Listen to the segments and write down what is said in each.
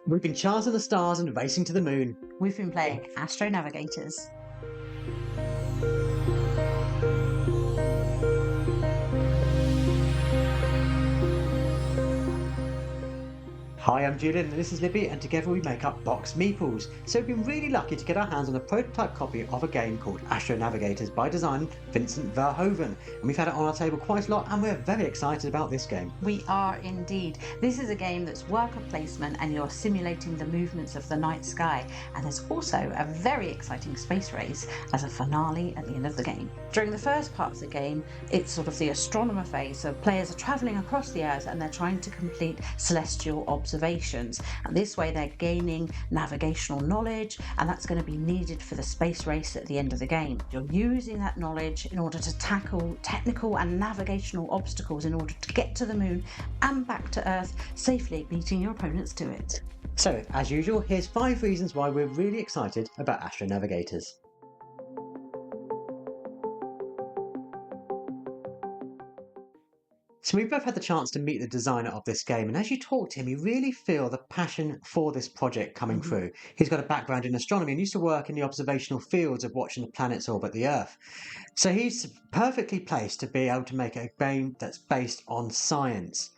We've been charting the stars and racing to the moon. We've been playing AstroNavigators. Hi, I'm Julian and this is Libby, and together we make up BoxedMeeples. So we've been really lucky to get our hands on a prototype copy of a game called AstroNavigators by designer Vincent Verhoeven. And we've had it on our table quite a lot and we're very excited about this game. We are indeed. This is a game that's worker placement and you're simulating the movements of the night sky. And there's also a very exciting space race as a finale at the end of the game. During the first part of the game, it's sort of the astronomer phase. So players are travelling across the Earth and they're trying to complete celestial observations. And this way they're gaining navigational knowledge, and that's going to be needed for the space race at the end of the game. You're using that knowledge in order to tackle technical and navigational obstacles in order to get to the moon and back to Earth safely, beating your opponents to it. So, as usual, here's 5 reasons why we're really excited about AstroNavigators. So we've both had the chance to meet the designer of this game, and as you talk to him, you really feel the passion for this project coming through. He's got a background in astronomy and used to work in the observational fields of watching the planets orbit the Earth. So he's perfectly placed to be able to make a game that's based on science.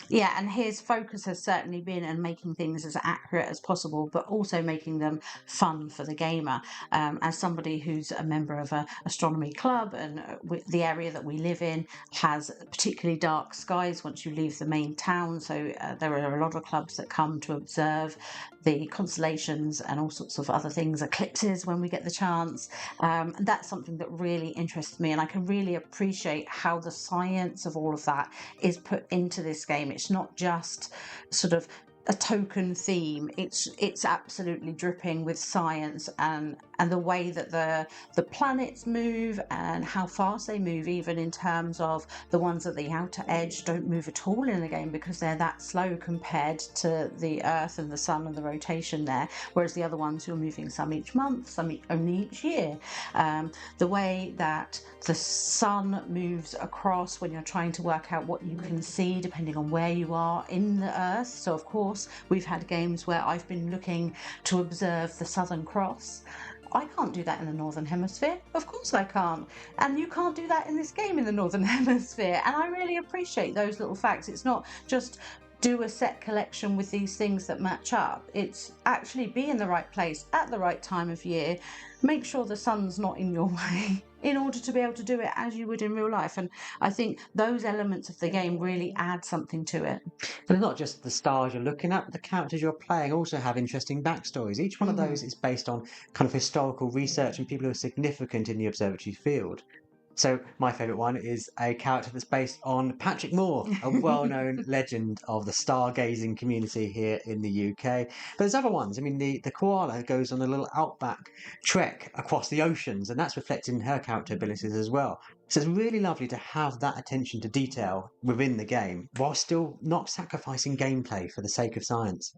Yeah, and his focus has certainly been on making things as accurate as possible, but also making them fun for the gamer. As somebody who's a member of an astronomy club, and the area that we live in has particularly dark skies once you leave the main town, so there are a lot of clubs that come to observe the constellations and all sorts of other things, eclipses when we get the chance. And that's something that really interests me, and I can really appreciate how the science of all of that is put into this game. It's not just sort of a token theme. It's absolutely dripping with science and the way that the planets move and how fast they move, even in terms of the ones at the outer edge don't move at all in the game because they're that slow compared to the Earth and the Sun and the rotation there, whereas the other ones you're moving some each month, some only each year. The way that the sun moves across when you're trying to work out what you can see depending on where you are in the Earth. So of course we've had games where I've been looking to observe the Southern Cross. I can't do that in the Northern Hemisphere. Of course I can't. And you can't do that in this game in the Northern Hemisphere. And I really appreciate those little facts. It's not just do a set collection with these things that match up. It's actually be in the right place at the right time of year. Make sure the sun's not in your way in order to be able to do it as you would in real life. And I think those elements of the game really add something to it. And it's not just the stars you're looking at, but the characters you're playing also have interesting backstories. Each one of those is based on kind of historical research and people who are significant in the observatory field. So my favourite one is a character that's based on Patrick Moore, a well-known legend of the stargazing community here in the UK. But there's other ones. I mean, the koala goes on a little outback trek across the oceans, and that's reflected in her character abilities as well. So it's really lovely to have that attention to detail within the game, while still not sacrificing gameplay for the sake of science.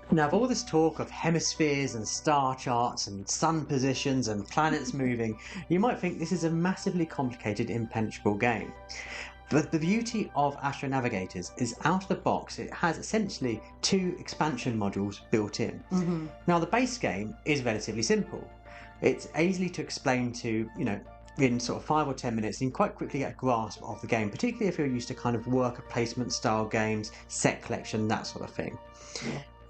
Now, of all this talk of hemispheres and star charts and sun positions and planets moving, you might think this is a massively complicated, impenetrable game. But the beauty of AstroNavigators is out of the box, it has essentially 2 expansion modules built in. Now, the base game is relatively simple. It's easily to explain to, in sort of 5 or 10 minutes, you can quite quickly get a grasp of the game, particularly if you're used to kind of worker placement style games, set collection, that sort of thing.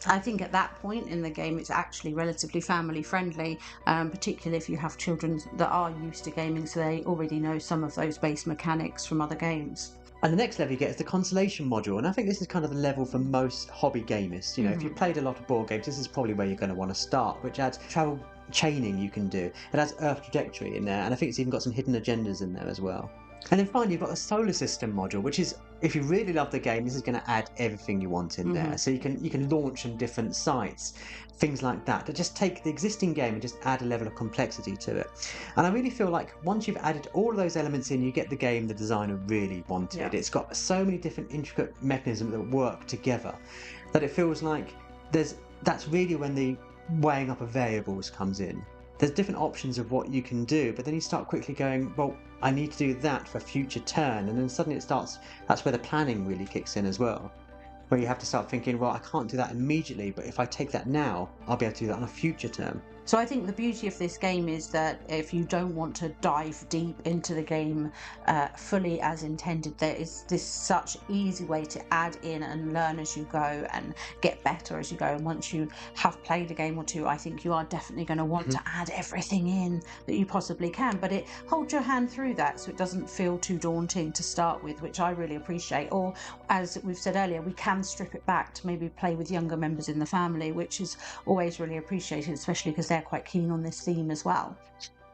I think at that point in the game it's actually relatively family friendly, particularly if you have children that are used to gaming, so they already know some of those base mechanics from other games. And the next level you get is the constellation module, and I think this is kind of the level for most hobby gamers. If you've played a lot of board games, this is probably where you're going to want to start, which adds travel chaining you can do. It has Earth trajectory in there, and I think it's even got some hidden agendas in there as well. And then finally, you've got the solar system module, which is, if you really love the game, this is going to add everything you want in there. So you can launch on different sites, things like that just take the existing game and just add a level of complexity to it. And I really feel like once you've added all of those elements in, you get the game the designer really wanted. Yeah. It's got so many different intricate mechanisms that work together that it feels like that's really when the weighing up of variables comes in. there's different options of what you can do, but then you start quickly going, well, I need to do that for future turn, and then suddenly that's where the planning really kicks in as well, where you have to start thinking, well, I can't do that immediately, but if I take that now, I'll be able to do that on a future turn. So I think the beauty of this game is that if you don't want to dive deep into the game fully as intended, there is this such easy way to add in and learn as you go and get better as you go. And once you have played a game or two, I think you are definitely going to want to add everything in that you possibly can. But it holds your hand through that, so it doesn't feel too daunting to start with, which I really appreciate. Or as we've said earlier, we can strip it back to maybe play with younger members in the family, which is always really appreciated, especially because they're quite keen on this theme as well.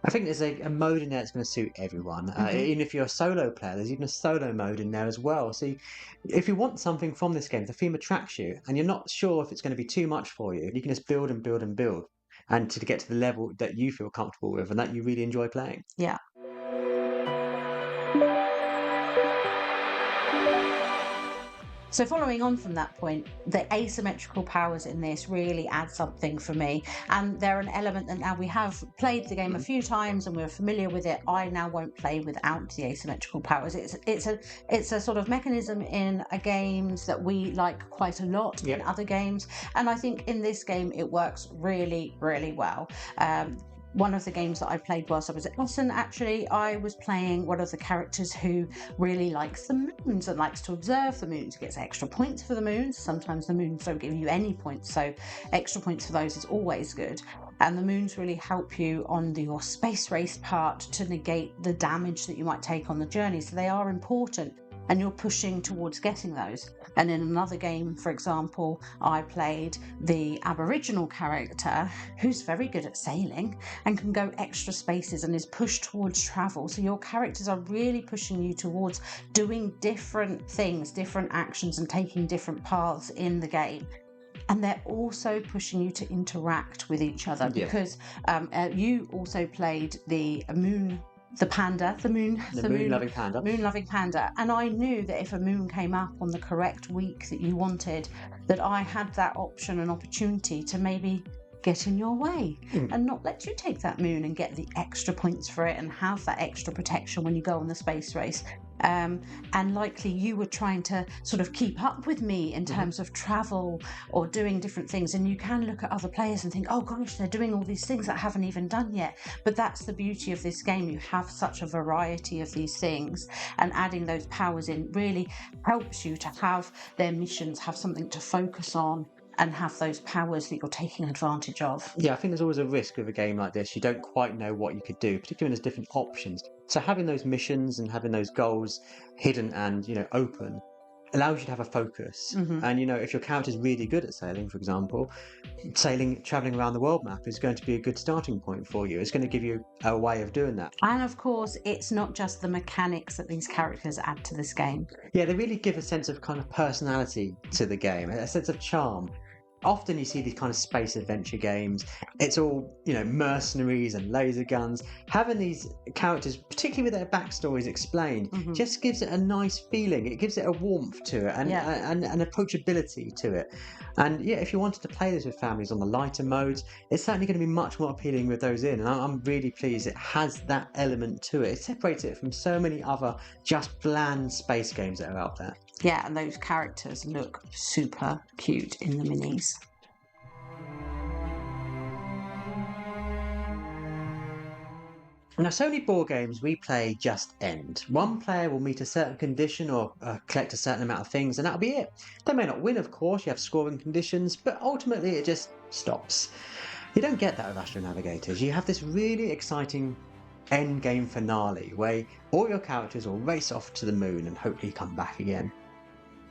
I think there's a mode in there that's going to suit everyone. Even if you're a solo player, there's even a solo mode in there as well. So if you want something from this game, the theme attracts you, and you're not sure if it's going to be too much for you, you can just build and build and build, and to get to the level that you feel comfortable with and that you really enjoy playing. Yeah. So following on from that point, the asymmetrical powers in this really add something for me. And they're an element that now we have played the game a few times and we're familiar with it. I now won't play without the asymmetrical powers. It's a sort of mechanism in games that we like quite a lot in other games. And I think in this game, it works really, really well. One of the games that I played whilst I was at Essen, actually, I was playing one of the characters who really likes the moons and likes to observe the moons. Gets extra points for the moons. Sometimes the moons don't give you any points, so extra points for those is always good. And the moons really help you on your space race part to negate the damage that you might take on the journey. So they are important, and you're pushing towards getting those. And in another game, for example, I played the Aboriginal character who's very good at sailing and can go extra spaces and is pushed towards travel. So your characters are really pushing you towards doing different things, different actions, and taking different paths in the game. And they're also pushing you to interact with each other because you also played the moon-loving panda. And I knew that if a moon came up on the correct week that you wanted, that I had that option and opportunity to maybe get in your way and not let you take that moon and get the extra points for it and have that extra protection when you go on the space race. And likely you were trying to sort of keep up with me in terms of travel or doing different things, and you can look at other players and think, oh gosh, they're doing all these things that I haven't even done yet. But that's the beauty of this game. You have such a variety of these things, and adding those powers in really helps you to have their missions have something to focus on and have those powers that you're taking advantage of. Yeah, I think there's always a risk with a game like this. You don't quite know what you could do, particularly when there's different options. So having those missions and having those goals hidden and, open allows you to have a focus. And, if your character's really good at sailing, for example, traveling around the world map is going to be a good starting point for you. It's going to give you a way of doing that. And of course, it's not just the mechanics that these characters add to this game. Yeah, they really give a sense of kind of personality to the game, a sense of charm. Often you see these kind of space adventure games. It's all, mercenaries and laser guns. Having these characters, particularly with their backstories explained, just gives it a nice feeling. It gives it a warmth to it and approachability to it. And yeah, if you wanted to play this with families on the lighter modes, it's certainly going to be much more appealing with those in. And I'm really pleased it has that element to it. It separates it from so many other just bland space games that are out there. Yeah, and those characters look super cute in the minis. Now, Sony board games we play just end. One player will meet a certain condition or collect a certain amount of things, and that'll be it. They may not win, of course, you have scoring conditions, but ultimately it just stops. You don't get that with AstroNavigators. You have this really exciting endgame finale where all your characters will race off to the moon and hopefully come back again.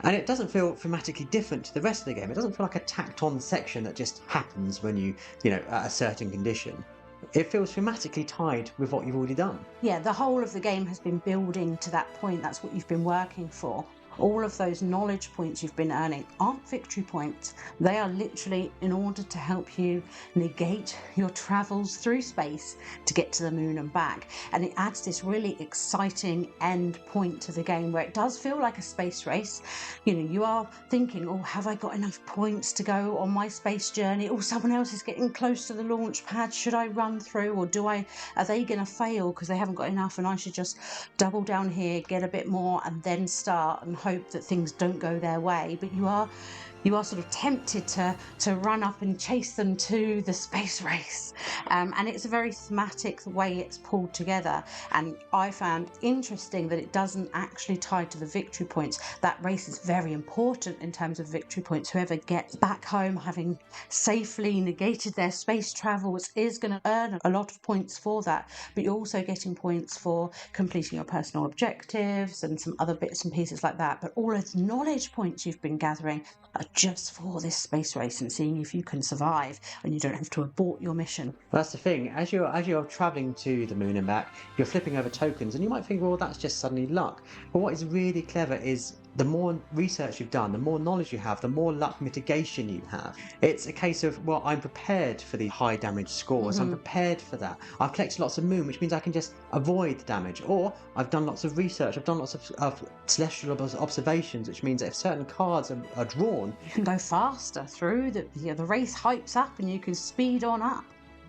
And it doesn't feel thematically different to the rest of the game. It doesn't feel like a tacked on section that just happens when you at a certain condition. It feels thematically tied with what you've already done. Yeah, the whole of the game has been building to that point. That's what you've been working for. all of those knowledge points you've been earning aren't victory points. They are literally in order to help you negate your travels through space to get to the moon and back. And it adds this really exciting end point to the game where it does feel like a space race. You know, you are thinking, oh, have I got enough points to go on my space journey? Oh, someone else is getting close to the launch pad. Should I run through, or are they going to fail because they haven't got enough and I should just double down here, get a bit more and then start and hope that things don't go their way? But you are sort of tempted to run up and chase them to the space race. And it's a very thematic way it's pulled together. And I found interesting that it doesn't actually tie to the victory points. That race is very important in terms of victory points. Whoever gets back home having safely negated their space travels is going to earn a lot of points for that. But you're also getting points for completing your personal objectives and some other bits and pieces like that. But all of the knowledge points you've been gathering are just for this space race and seeing if you can survive and you don't have to abort your mission. Well, that's the thing. As you're travelling to the moon and back, you're flipping over tokens, and you might think, well, that's just suddenly luck. But what is really clever is the more research you've done, the more knowledge you have, the more luck mitigation you have. It's a case of, well, I'm prepared for the high damage scores. I'm prepared for that. I've collected lots of moon, which means I can just avoid the damage. Or I've done lots of research. I've done lots of celestial observations, which means that if certain cards are drawn, you can go faster through. The race hypes up and you can speed on up.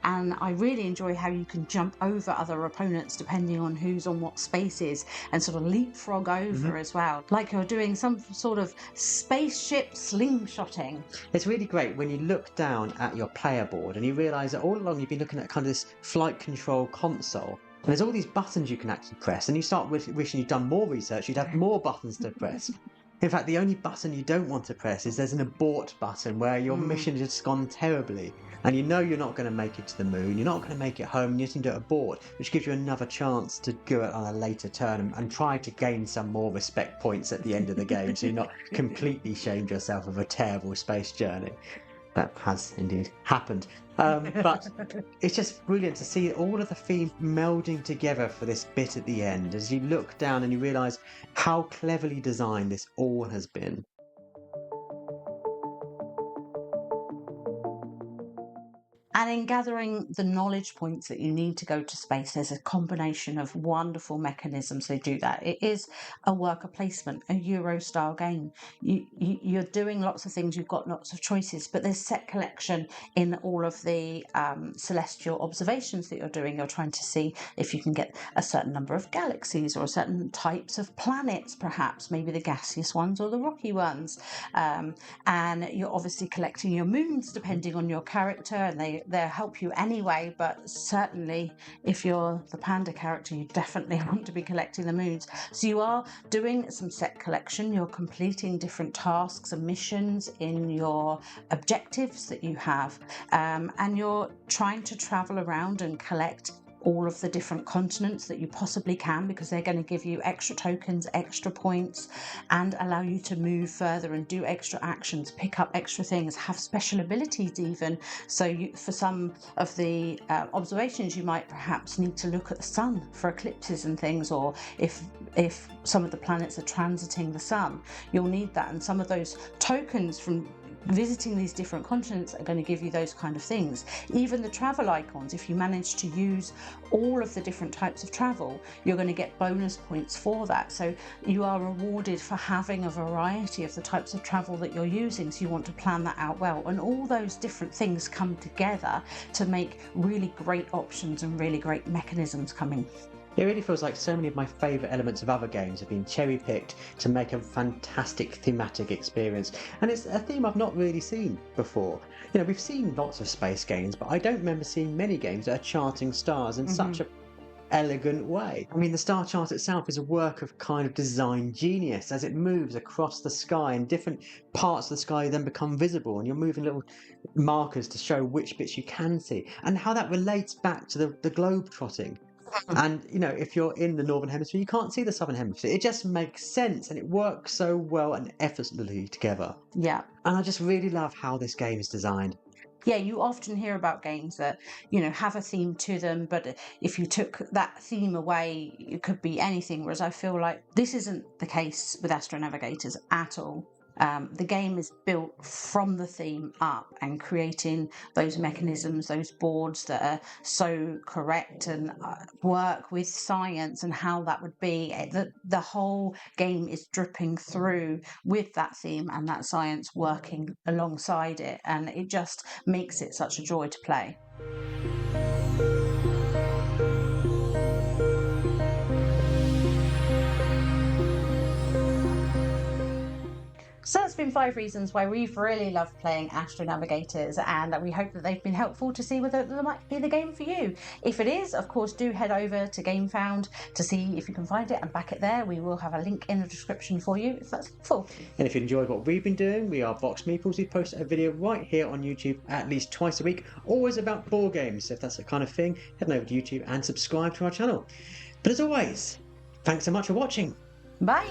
And I really enjoy how you can jump over other opponents depending on who's on what spaces and sort of leapfrog over as well. Like you're doing some sort of spaceship slingshotting. It's really great when you look down at your player board and you realise that all along you've been looking at kind of this flight control console. And there's all these buttons you can actually press, and you start wishing you'd done more research, you'd have more buttons to press. In fact, the only button you don't want to press is there's an abort button where your mission has just gone terribly. And you know you're not going to make it to the moon, you're not going to make it home, and you just need to abort, which gives you another chance to do it on a later turn and try to gain some more respect points at the end of the game so you're not completely shamed yourself of a terrible space journey. That has indeed happened. But it's just brilliant to see all of the themes melding together for this bit at the end as you look down and you realise how cleverly designed this all has been. And in gathering the knowledge points that you need to go to space, there's a combination of wonderful mechanisms that do that. It is a worker placement, a Euro-style game. You're doing lots of things, you've got lots of choices, but there's set collection in all of the celestial observations that you're doing. You're trying to see if you can get a certain number of galaxies or certain types of planets, perhaps, maybe the gaseous ones or the rocky ones. And you're obviously collecting your moons depending on your character, and they'll help you anyway, but certainly if you're the panda character, you definitely want to be collecting the moons. So you are doing some set collection, you're completing different tasks and missions in your objectives that you have, and you're trying to travel around and collect all of the different continents that you possibly can, because they're going to give you extra tokens, extra points, and allow you to move further and do extra actions, pick up extra things, have special abilities even. So for some of the observations, you might perhaps need to look at the sun for eclipses and things, or if some of the planets are transiting the sun, you'll need that. And some of those tokens from visiting these different continents are going to give you those kind of things. Even the travel icons, if you manage to use all of the different types of travel, you're going to get bonus points for that. So you are rewarded for having a variety of the types of travel that you're using, so you want to plan that out well. And all those different things come together to make really great options and really great mechanisms coming. It really feels like so many of my favourite elements of other games have been cherry-picked to make a fantastic thematic experience, and it's a theme I've not really seen before. You know, we've seen lots of space games, but I don't remember seeing many games that are charting stars in such a elegant way. I mean, the star chart itself is a work of kind of design genius as it moves across the sky, and different parts of the sky then become visible, and you're moving little markers to show which bits you can see, and how that relates back to the globe trotting. And, you know, if you're in the Northern Hemisphere, you can't see the Southern Hemisphere. It just makes sense, and it works so well and effortlessly together. Yeah. And I just really love how this game is designed. Yeah, you often hear about games that, have a theme to them, but if you took that theme away, it could be anything. Whereas I feel like this isn't the case with AstroNavigators at all. The game is built from the theme up and creating those mechanisms, those boards that are so correct and work with science and how that would be. The whole game is dripping through with that theme and that science working alongside it, and it just makes it such a joy to play. So that's been 5 reasons why we've really loved playing AstroNavigators, and we hope that they've been helpful to see whether there might be the game for you. If it is, of course, do head over to GameFound to see if you can find it and back it there. We will have a link in the description for you if that's helpful. And if you enjoyed what we've been doing, we are BoxedMeeples. We post a video right here on YouTube at least twice a week, always about board games. So if that's the kind of thing, head over to YouTube and subscribe to our channel. But as always, thanks so much for watching. Bye!